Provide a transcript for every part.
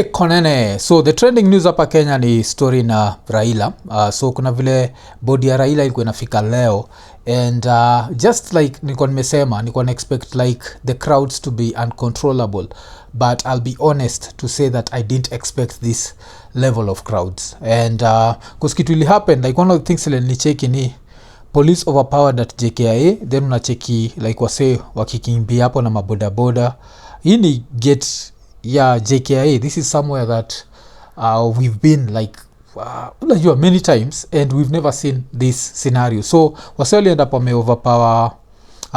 Konene. So the trending news hapa Kenya ni story na Raila. So kuna vile body ya Raila ilikuwa inafika leo, and just like nilikuwa nimesema, nilikuwa na expect like the crowds to be uncontrollable, but I'll be honest to say that I didn't expect this level of crowds. And cause kitu ili happen, like one of the things ile nilicheki ni police overpowered at JKIA, then unacheki like wase wakikimbia hapo na mabodaboda. Hii ni gate ya JKIA. This is somewhere that we've been like many times, and we've never seen this scenario. So wasali end up overpower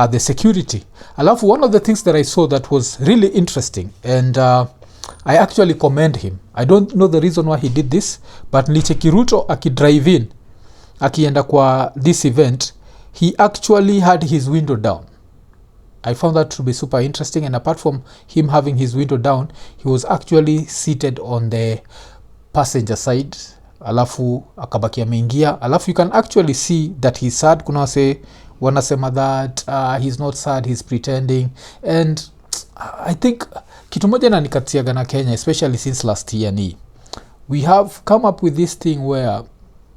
the security. Alafu one of the things that I saw that was really interesting, and I actually commend him. I don't know the reason why he did this, but nilicheki Ruto akidrive in akienda kwa this event, he actually had his window down. I found that to be super interesting, and apart from him having his window down, he was actually seated on the passenger side. Alafu akabaki ameingia. Alafu you can actually see that he's sad. Kuna wase wanasema that he's not sad, he's pretending. And I think kitu moja na nikatiaga na Kenya, especially since last year, ni we have come up with this thing where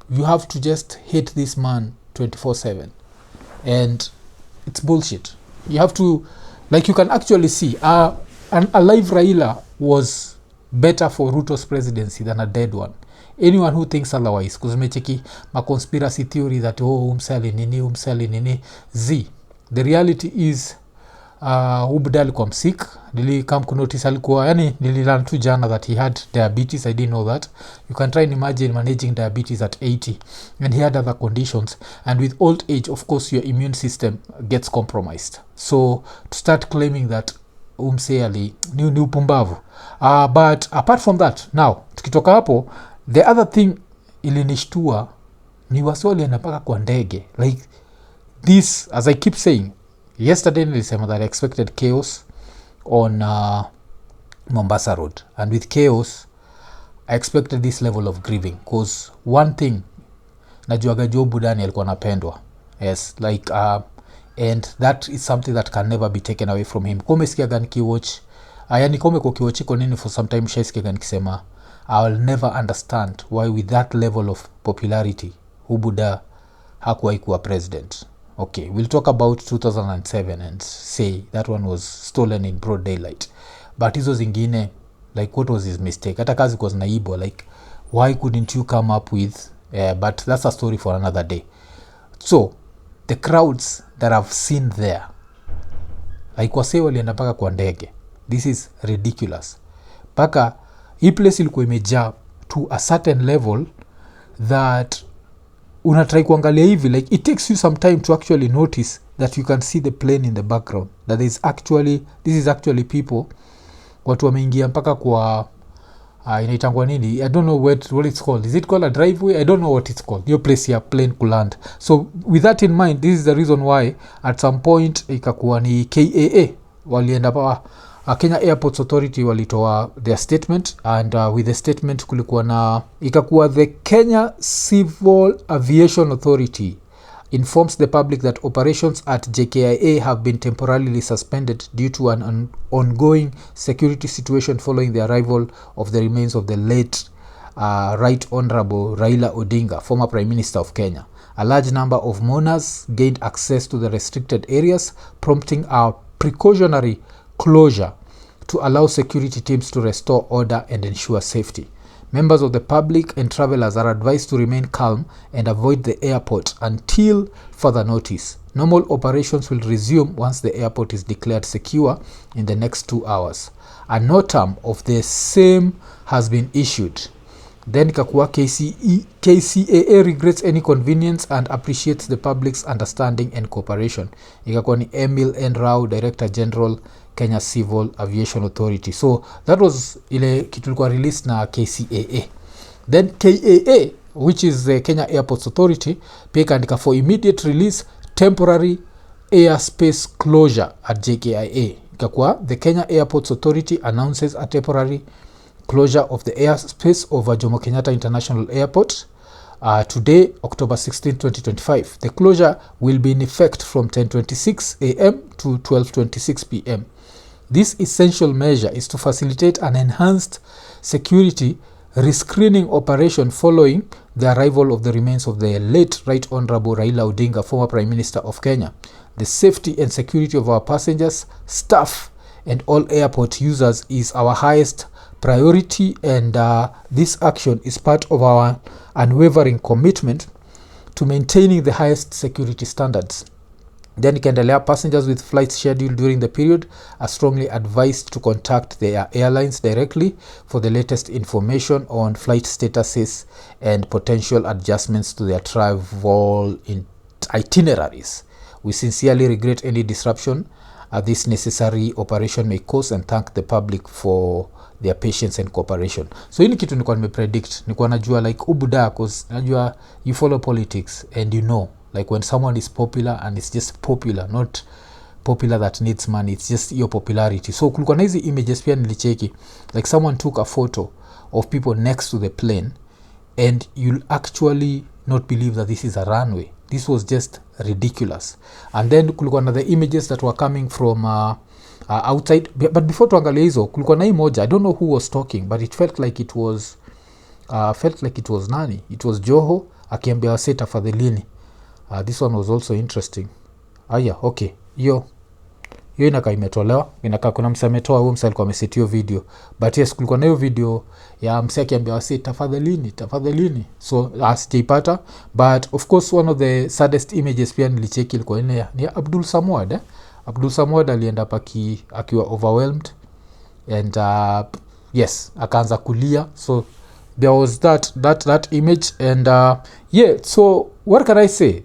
you have to just hate this man 24/7, and it's bullshit. You have to, like, you can actually see an alive Raila was better for Ruto's presidency than a dead one. Anyone who thinks otherwise, because mecheki ma conspiracy theory that umsali nini z, the reality is ubda alikuwa msik. Nilikam kunotice alikuwa, yani nililearn tu jana that he had diabetes. I didn't know that. You can try and imagine managing diabetes at 80, and he had other conditions, and with old age, of course, your immune system gets compromised. So to start claiming that umseali ni upumbavu. But apart from that, now tukitoka hapo, the other thing ilinishtua ni waswali anapaka kwa ndege. Like this, as I keep saying, yesterday nilisema that I expected chaos on Mombasa Road, and with chaos I expected this level of grieving, because one thing najuaga Jobu Dani alikuwa napendwa, yes, like and that is something that can never be taken away from him. Kome sikiaga nikiwatch yani kome kwa kiwachi kwa nini for some time shaisikiaga nikisema I will never understand why with that level of popularity Ubuda hakuwahi kuwa president. Okay, we'll talk about 2007 and say that one was stolen in broad daylight. But hizo zingine, like, what was his mistake? Hata kazi kwa zinaibo, like, why couldn't you come up with... but that's a story for another day. So, the crowds that I've seen there, like wase walienda paka kwa ndege. This is ridiculous. Paka, hii place ilikuwa imejaa to a certain level that... unatry kuangalia hivi, like it takes you some time to actually notice that you can see the plane in the background, that this is actually people watu wameingia mpaka kwa inaitangwa nini, I don't know what it's called. Is it called a driveway? I don't know what it's called. Your place ya plane kuland. So with that in mind, this is the reason why at some point ikakuwa ni KCAA walienda pa Kenya Airports Authority walitoa their statement, and with the statement kulikuwa na ikakuwa the Kenya Civil Aviation Authority informs the public that operations at JKIA have been temporarily suspended due to an ongoing security situation following the arrival of the remains of the late Right Honorable Raila Odinga, former Prime Minister of Kenya. A large number of mourners gained access to the restricted areas, prompting a precautionary closure to allow security teams to restore order and ensure safety. Members of the public and travelers are advised to remain calm and avoid the airport until further notice. Normal operations will resume once the airport is declared secure in the next 2 hours. A notam of the same has been issued. Then ikakuwa KCAA regrets any inconvenience and appreciates the public's understanding and cooperation. Ikakuwa ni Emil N. Rao, Director General, Kenya Civil Aviation Authority. So that was ile kitu ilikuwa released na KCAA. Then KAA, which is the Kenya Airports Authority, pia kaandika for immediate release temporary airspace closure at JKIA. Ikakuwa the Kenya Airports Authority announces a temporary closure of the airspace over Jomo Kenyatta International Airport today, October 16, 2025. The closure will be in effect from 10:26 a.m. to 12:26 p.m. This essential measure is to facilitate an enhanced security rescreening operation following the arrival of the remains of the late Right Honorable Raila Odinga, former Prime Minister of Kenya. The safety and security of our passengers, staff, and all airport users is our highest priority, and this action is part of our unwavering commitment to maintaining the highest security standards. Then ikaendelea, passengers with flights scheduled during the period are strongly advised to contact their airlines directly for the latest information on flight statuses and potential adjustments to their travel itineraries. We sincerely regret any disruption this necessary operation may cause and thank the public for their patience and cooperation. So hii ni kitu nilikuwa nimepredict, nilikuwa najua like ubuda, cause najua you follow politics and you know like when someone is popular and it's just popular, not popular that needs money, it's just your popularity. So kulikuwa na hizi images pia nilicheki, like someone took a photo of people next to the plane and you'll actually not believe that this is a runway. This was just ridiculous. And then kulikuwa na the images that were coming from outside, but before tuangalia hizo kulikuwa na hii moja, I don't know who was talking, but it felt like it was nani, it was Joho akiambia wase tafadhalini. This one was also interesting. Okay, hiyo inakaa imetolewa, inakaa kuna msa ametoa, huo msa alikuwa amesitio video, but yes kulikuwa na hiyo video ya msa akiambia wase tafadhalini. So sijaipata, but of course one of the saddest images pia nilicheki ilikuwa ni Abdul Samad. Abdul Samad alienda akiwa overwhelmed and yes akaanza kulia. So there was that image and so what can I say?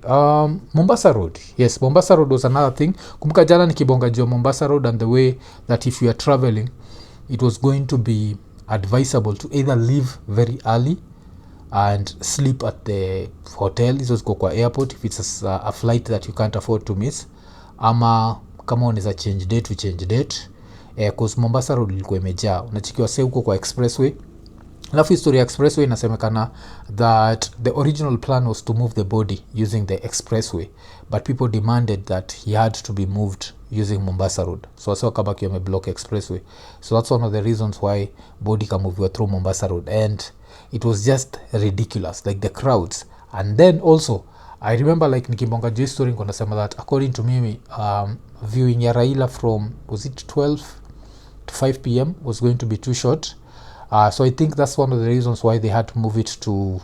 Mombasa Road. Yes, Mombasa Road was another thing. Kumbuka jana nikibonga juu Mombasa Road and the way that if you are traveling it was going to be advisable to either leave very early and sleep at the hotel. This was kwa airport if it's a flight that you can't afford to miss, ama kama unaweza change date cause Mombasa Road ilikuwa imejaa. Unachikiwa sasa huko kwa expressway. Alafu historia expressway inasemekana that the original plan was to move the body using the expressway, but people demanded that he had to be moved using Mombasa Road. So wasa wakabaki wameblock expressway. So that's one of the reasons why body kamoviwa through Mombasa Road, and it was just ridiculous, like the crowds. And then also I remember like nikibonga juu story niko nasema that according to mimi viewing ya Raila from was it 12 to 5 p.m. was going to be too short. So I think that's one of the reasons why they had to move it to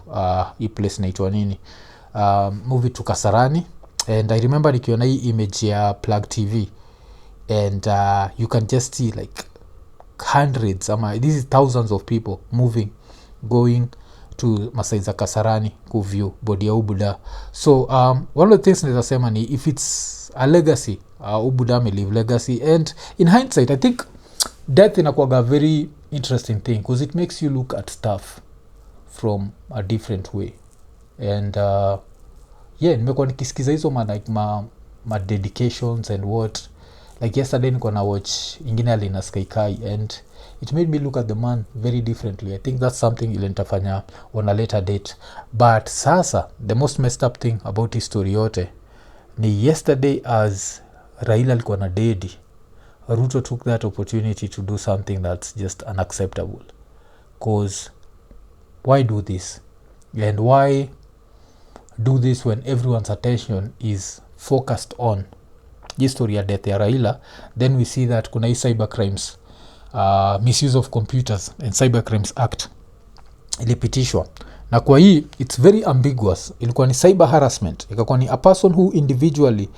place naitwa nini, move it to Kasarani. And I remember nikiona hii image ya Plug TV and you can just see like hundreds, this is thousands of people moving, going to Masaiza Kasarani ku view body ya Ubuda. So one of the things nizasema ni if it's a legacy, Ubuda may leave legacy, and in hindsight I think death inakuwaga very interesting thing because it makes you look at stuff from a different way. And nimekuwa nikisikiza hizo ma dedications and what, like yesterday niko na watch ingine alina Sky and it made me look at the man very differently. I think that's something ile nitafanya on a later date. But sasa the most messed up thing about his story yote ni yesterday as Raila alikuwa na dedi, Ruto took that opportunity to do something that's just unacceptable. Because why do this? And why do this when everyone's attention is focused on history ya death ya Raila? Then we see that kuna hii cyber crimes, misuse of computers and cyber crimes act ilipitishwa, na kwa hii it's very ambiguous. Ilikuwa ni cyber harassment, ikakuwa ni a person who individually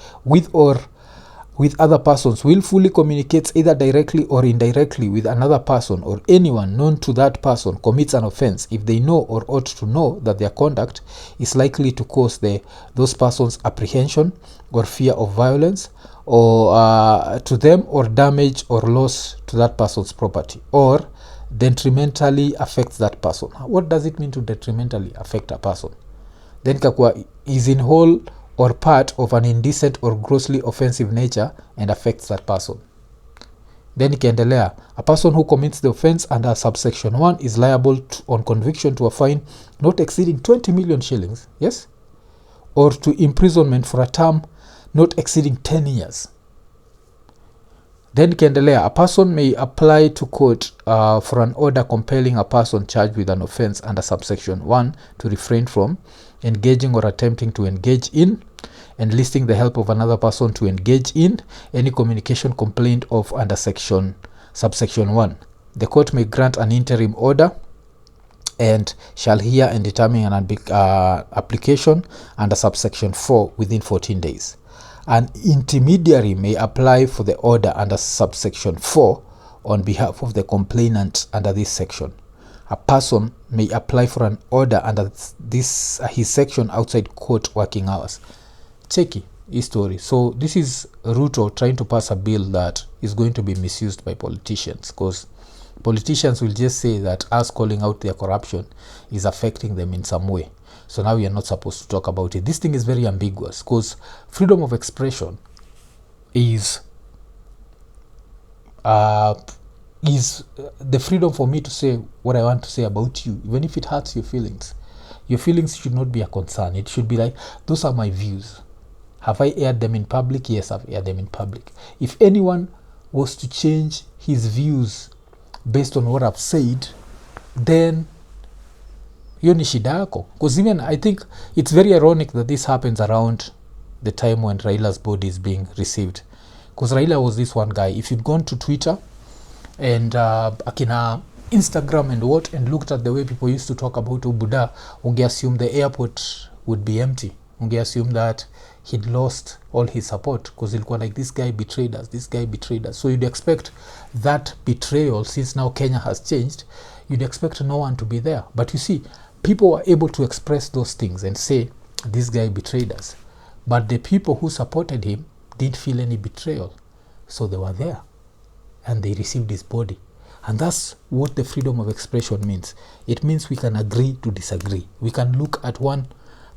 with other persons willfully communicates either directly or indirectly with another person or anyone known to that person commits an offense if they know or ought to know that their conduct is likely to cause those persons apprehension or fear of violence or to them, or damage or loss to that person's property, or detrimentally affects that person. What does it mean to detrimentally affect a person? Then kakua is in whole or part of an indecent or grossly offensive nature and affects that person. Then ikiendelea, a person who commits the offense under subsection 1 is liable on conviction to a fine not exceeding 20 million shillings, yes, or to imprisonment for a term not exceeding 10 years. Then kiendelea, a person may apply to court for an order compelling a person charged with an offense under subsection 1 to refrain from engaging or attempting to engage in, enlisting the help of another person to engage in any communication complained of under subsection 1. The court may grant an interim order and shall hear and determine an application under subsection 4 within 14 days. An intermediary may apply for the order under subsection 4 on behalf of the complainant under this section. A person may apply for an order under his section outside court working hours. Checky history. So this is Ruto trying to pass a bill that is going to be misused by politicians, because politicians will just say that us calling out their corruption is affecting them in some way. So now we are not supposed to talk about it. This thing is very ambiguous, because freedom of expression is the freedom for me to say what I want to say about you, even if it hurts your feelings. Your feelings should not be a concern. It should be like, those are my views. Have I aired them in public? Yes, I've aired them in public. If anyone was to change his views based on what I've said, then hiyo ni shida yako. Because even I think it's very ironic that this happens around the time when Raila's body is being received. Because Raila was this one guy. If you'd gone to Twitter and akina Instagram and what, and looked at the way people used to talk about Ubuda, unge assume the airport would be empty. Unge assume that he'd lost all his support, because ilikuwa like, this guy betrayed us. So you'd expect that betrayal, since now Kenya has changed, you'd expect no one to be there. But you see, people were able to express those things and say, this guy betrayed us. But the people who supported him didn't feel any betrayal. So they were there and they received his body. And that's what the freedom of expression means. It means we can agree to disagree. We can look at one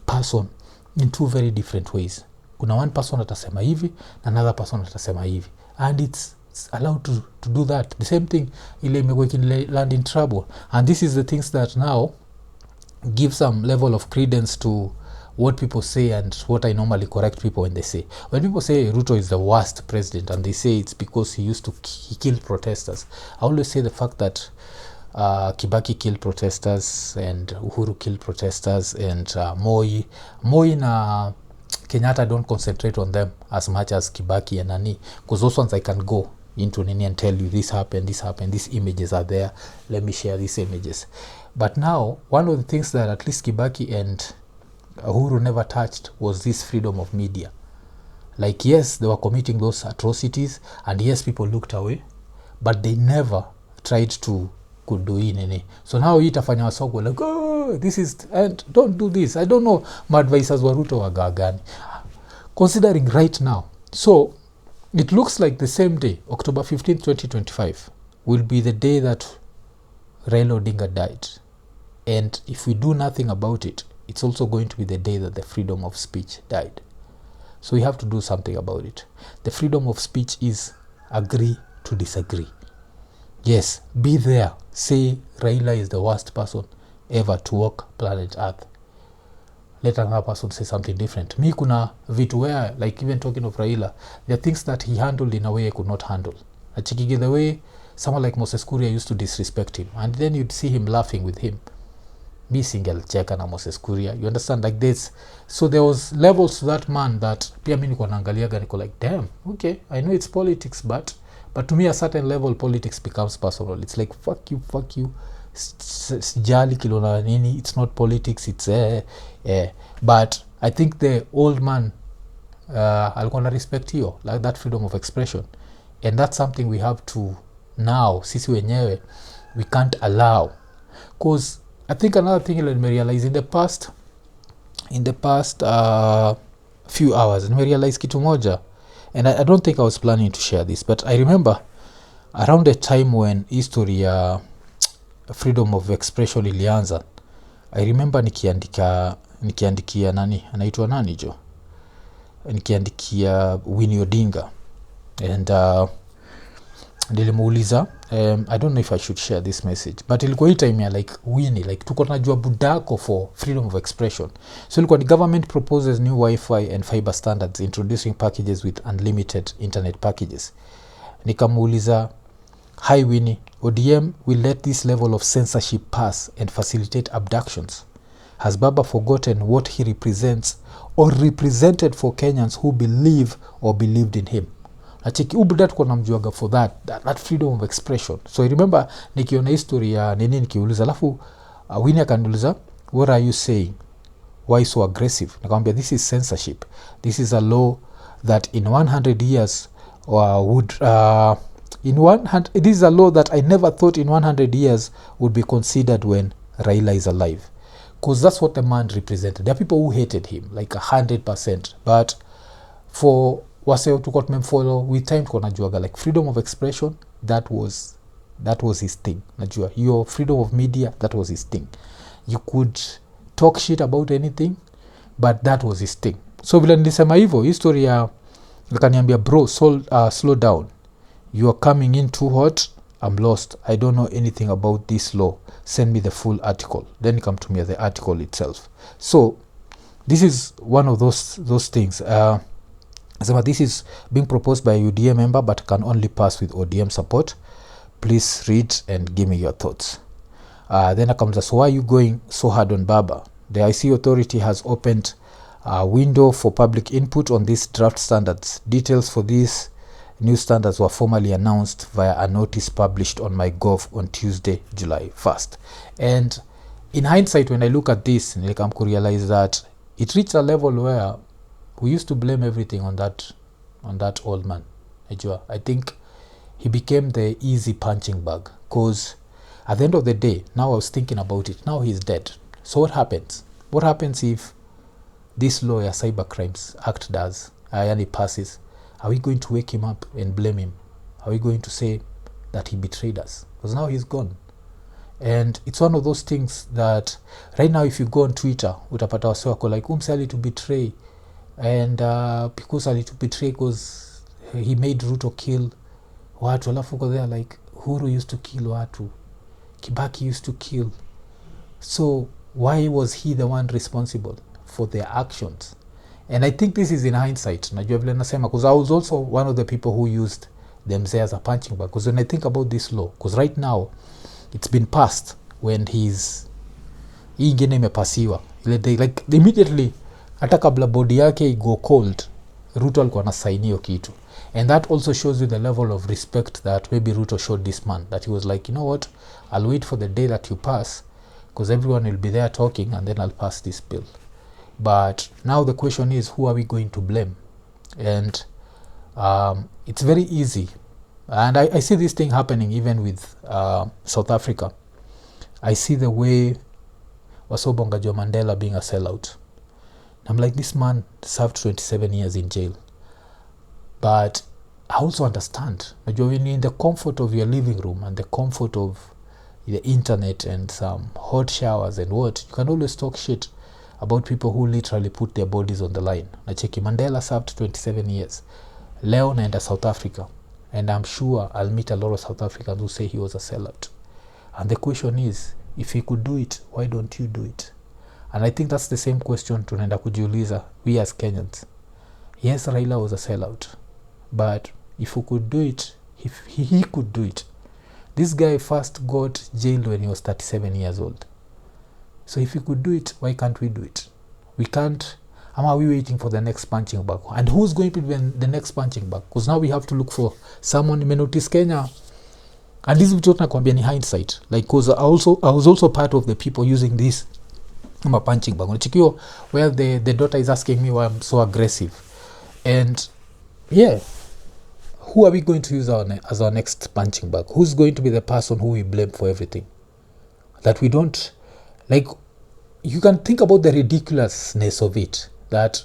person in two very different ways. Kuna one person atasema hivi, another person atasema hivi. And it's allowed to do that. The same thing, ile imekuwa land in trouble. And this is the things that now give some level of credence to what people say and what I normally correct people when they say. When people say Ruto is the worst president and they say it's because he killed protesters, I always say the fact that Kibaki killed protesters and Uhuru killed protesters and Moi na Kenyatta don't concentrate on them as much as Kibaki and Nani, because those ones I can go into Nini and tell you this happened, these images are there, let me share these images. But now, one of the things that at least Kibaki and Uhuru never touched was this freedom of media. Like, yes, they were committing those atrocities, and yes, people looked away, but they never tried to do Nini. So now itafanya wasoko like, oh, this is, and don't do this. I don't know, my advisors wa Ruto waga gani. Considering right now, so it looks like the same day, October 15th, 2025, will be the day that Raila Odinga died. And if we do nothing about it, it's also going to be the day that the freedom of speech died. So we have to do something about it. The freedom of speech is agree to disagree. Yes, be there. Say Raila is the worst person ever to walk planet Earth. Let another person say something different. Mi kuna vitu where, like even talking of Raila, there are things that he handled in a way I could not handle. Achikige the way someone like Moses Kuria used to disrespect him, and then you'd see him laughing with him. Me single cheka na Moses Kuria. You understand, like this. So there was levels to that man that pia mimi niko naangaliaga niko like, damn, okay, I know it's politics, but to me a certain level politics becomes personal. It's like fuck you. Sijali kilona nini, it's not politics, it's but I think the old man alikuwa na respect hiyo, like that freedom of expression, and that's something we have to now sisi wenyewe we can't allow. Because I think another thing I realize in the past few hours, I realized kitu moja, and I don't think I was planning to share this, but I remember around the time when history freedom of expression ilianza, I remember nikiandikia nani anaitwa nani jo, nikiandikia Winnie Odinga, and nilimuuliza I don't know if I should share this message, but ilikuwa hii time ya like Winnie, like tuko tunajua budako for freedom of expression. So ilikuwa the government proposes new Wi-Fi and fiber standards introducing packages with unlimited internet packages. nikamuuliza, hi Winnie, ODM will let this level of censorship pass and facilitate abductions. Has Baba forgotten what he represents or represented for Kenyans who believe or believed in him? Nacheki ubuda tuko namjuaga for that freedom of expression. So I remember nikiona history ya Nini nikiuliza, alafu Winnie akaniuliza, what are you saying? Why so aggressive? Nikamwambia, this is censorship. This is a law that in 100 years it is a law that I never thought in 100 years would be considered when Raila is alive. Because that's what the man represented. There are people who hated him, like 100%. But for wase tuko tumemfollow with time, tuko najuaga like freedom of expression, that was his thing. Najua, your freedom of media, that was his thing. You could talk shit about anything, but that was his thing. So vile nilisema hivyo, history ya nikaniambia, bro, slow down. You are coming in too hot. I'm lost. I don't know anything about this law. Send me the full article. Then you come to me the article itself. So this is one of those things. So this is being proposed by a UDA member but can only pass with ODM support. Please read and give me your thoughts. Then comes so why are you going so hard on Baba? The IC authority has opened a window for public input on these draft standards. Details for these new standards were formally announced via a notice published on MyGov on Tuesday, July 1st. And in hindsight, when I look at this, I come to realize that it reached a level where we used to blame everything on that old man. I think he became the easy punching bag, because at the end of the day, now I was thinking about it, now he's dead. So what happens? What happens if this law, Cyber Crimes Act does, and it passes? Are we going to wake him up and blame him? Are we going to say that he betrayed us? Because now he's gone. And it's one of those things that right now if you go on Twitter, utapata wase wako like, umse to betray. And because to betray because he made Ruto kill watu. Alafu uko there like, Huru used to kill watu. Kibaki used to kill. So why was he the one responsible for their actions? And I think this is in hindsight. Najua vile nasema, because I was also one of the people who used them as a punching bag. Because when I think about this law, because right now it's been passed when hii ingine imepasiwa. Like immediately, hata kabla body yake go cold, Ruto alikuwa anasaini hiyo kitu. And that also shows you the level of respect that maybe Ruto showed this man. That he was like, you know what, I'll wait for the day that you pass, because everyone will be there talking, and then I'll pass this bill. But now the question is, who are we going to blame? And it's very easy. And I see this thing happening even with South Africa. I see the way Wasobonga Joe Mandela being a sellout. I'm like, this man served 27 years in jail. But I also understand. When you're in the comfort of your living room and the comfort of the internet and some hot showers and what, you can always talk shit about people who literally put their bodies on the line. Nacheki, Mandela served 27 years. Leo naenda South Africa. And I'm sure I'll meet a lot of South Africans who say he was a sellout. And the question is, if he could do it, why don't you do it? And I think that's the same question tunaenda kujiuliza, we as Kenyans. Yes, Raila was a sellout. But if we could do it, if he could do it. This guy first got jailed when he was 37 years old. So if he could do it, why can't we do it? We can't. Are we waiting for the next punching bag? And who's going to be the next punching bag? Because now we have to look for someone. You notice Kenya. And this is what nakwambia ni hindsight. Like, because I was also part of the people using this punching bag. Where the daughter is asking me why I'm so aggressive. And yeah, who are we going to use as our next punching bag? Who's going to be the person who we blame for everything? That we don't, like, you can think about the ridiculousness of it, that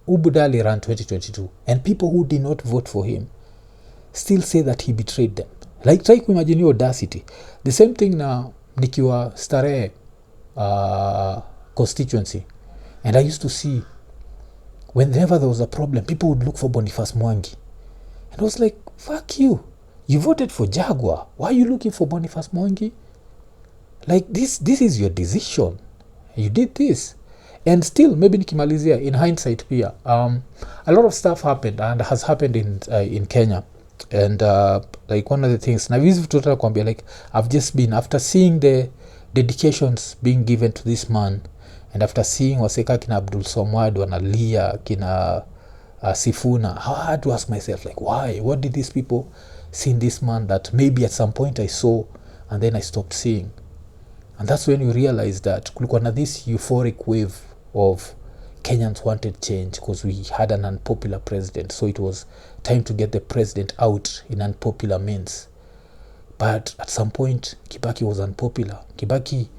Ubudali ran 2022 and people who did not vote for him still say that he betrayed them. Like, try to imagine your audacity. The same thing now, nikiwa Starehe constituency, and I used to see whenever there was a problem, people would look for Boniface Mwangi. And I was like, fuck you. You voted for Jaguar. Why are you looking for Boniface Mwangi? Like, this is your decision. You did this. And still, maybe nikimalizia, in hindsight pia, a lot of stuff happened and has happened in Kenya And like one of the things na hizi vitu nataka kuambia, like I've just been after seeing the dedications being given to this man, and after seeing waseka kina Abdul Somad wanalia kina Sifuna, I had to ask myself, like, why? What did these people see in this man that maybe at some point I saw and then I stopped seeing? And that's when you realize that kulikuwa na this euphoric wave of Kenyans wanted change because we had an unpopular president, so it was time to get the president out in unpopular means. But at some point Kibaki was unpopular. Kibaki,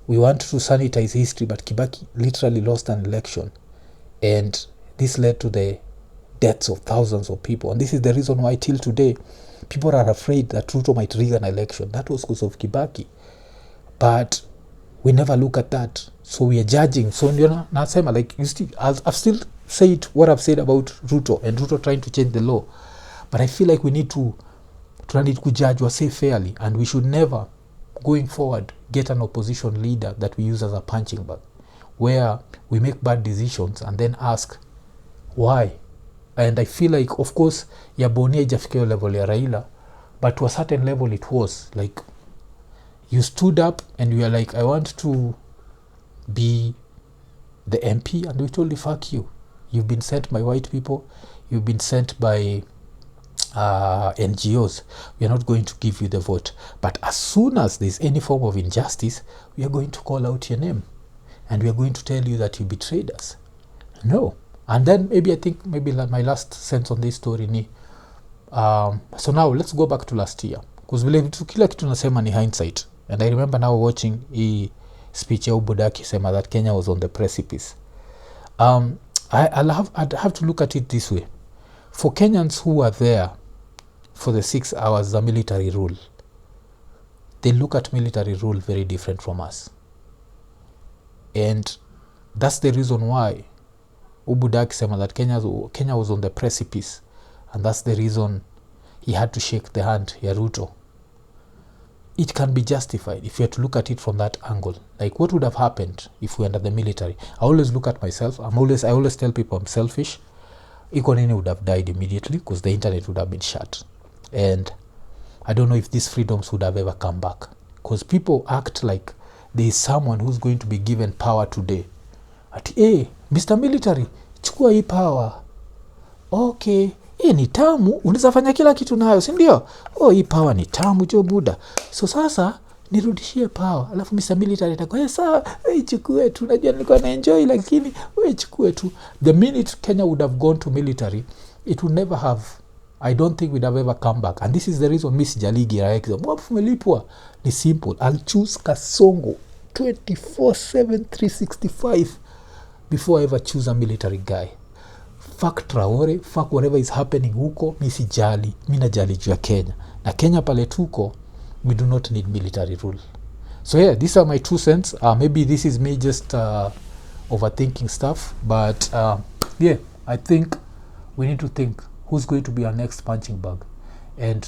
we want to sanitize history, but Kibaki literally lost an election, and this led to the deaths of thousands of people. And this is the reason why till today people are afraid that Ruto might rig an election. That was because of Kibaki, but we never look at that, so we are judging. So nasema, like, you still, I've still said what I've said about Ruto and Ruto trying to change the law, but I feel like we need to judge or say fairly, and we should never going forward get an opposition leader that we use as a punching bag, where we make bad decisions and then ask why. And I feel like, of course, ya Boni haijafikia level ya Raila, but to a certain level it was like you stood up and you are like, I want to be the MP, and we told you, fuck you. You've been sent by white people, you've been sent by NGOs. We are not going to give you the vote. But as soon as there's any form of injustice, we are going to call out your name, and we are going to tell you that you betrayed us. No. And then maybe my last sense on this story ni so now let's go back to last year, because vile kila kitu nasema ni hindsight. And I remember now watching a speech ya Ubudaki sema that Kenya was on the precipice. I'd have to look at it this way. For Kenyans who were there for the 6 hours the military rule, they look at military rule very different from us. And that's the reason why Ubudaki sema that Kenya was on the precipice, and that's the reason he had to shake the hand ya Ruto. It can be justified if you have to look at it from that angle. Like, what would have happened if we were under the military? I always look at myself. I always tell people I'm selfish. Nini would have died immediately because the internet would have been shut, and I don't know if these freedoms would have ever come back, because people act like there is someone who's going to be given power today. At Mr. Military, chukua hii power. Okay, ni tamu, unaweza fanya kila kitu nayo, si ndio? Hii power ni tamu jo buda. So sasa nirudishie power. Alafu Mr. Military atakwambia sawa, chukue tu. Najua nilikuwa na enjoy, lakini chukue tu. The minute Kenya would have gone to military, it would never have, I don't think we'd have ever come back. And this is the reason Miss Jaligi Raekza, mwapu melipwa, ni simple. I'll choose Kasongo 24/7 365 before I ever choose a military guy. Fuck Traore, fuck whatever is happening huko, mi sijali, mi najali juu ya Kenya. Na Kenya pale tuko, we do not need military rule. So yeah, these are my 2 cents. Maybe this is me just overthinking stuff, but yeah, I think we need to think who's going to be our next punching bag, and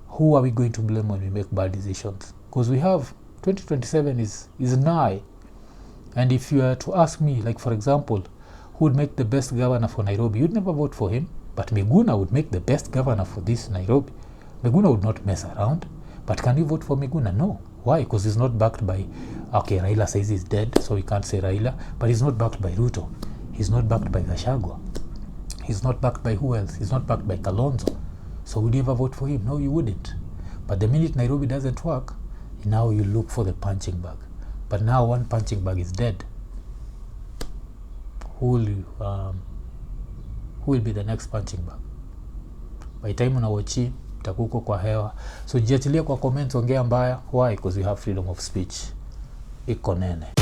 who are we going to blame when we make bad decisions? Because we have 2027 is nigh. And if you are to ask me, like for example, who would make the best governor for Nairobi, you'd never vote for him, but Miguna would make the best governor for this Nairobi. Miguna would not mess around. But can you vote for Miguna? No. Why? Because he's not backed by, okay, Raila says he's dead, so we can't say Raila, but he's not backed by Ruto. He's not backed by Gachagua. He's not backed by who else? He's not backed by Kalonzo. So would you ever vote for him? No, you wouldn't. But the minute Nairobi doesn't work, now you look for the punching bag. But now one punching bag is dead. Who will be the next punching bag? By time unawachi takuko kwa hewa. So jiachilie kwa comments, ongea mbaya. Why? Because we have freedom of speech. Iko nene.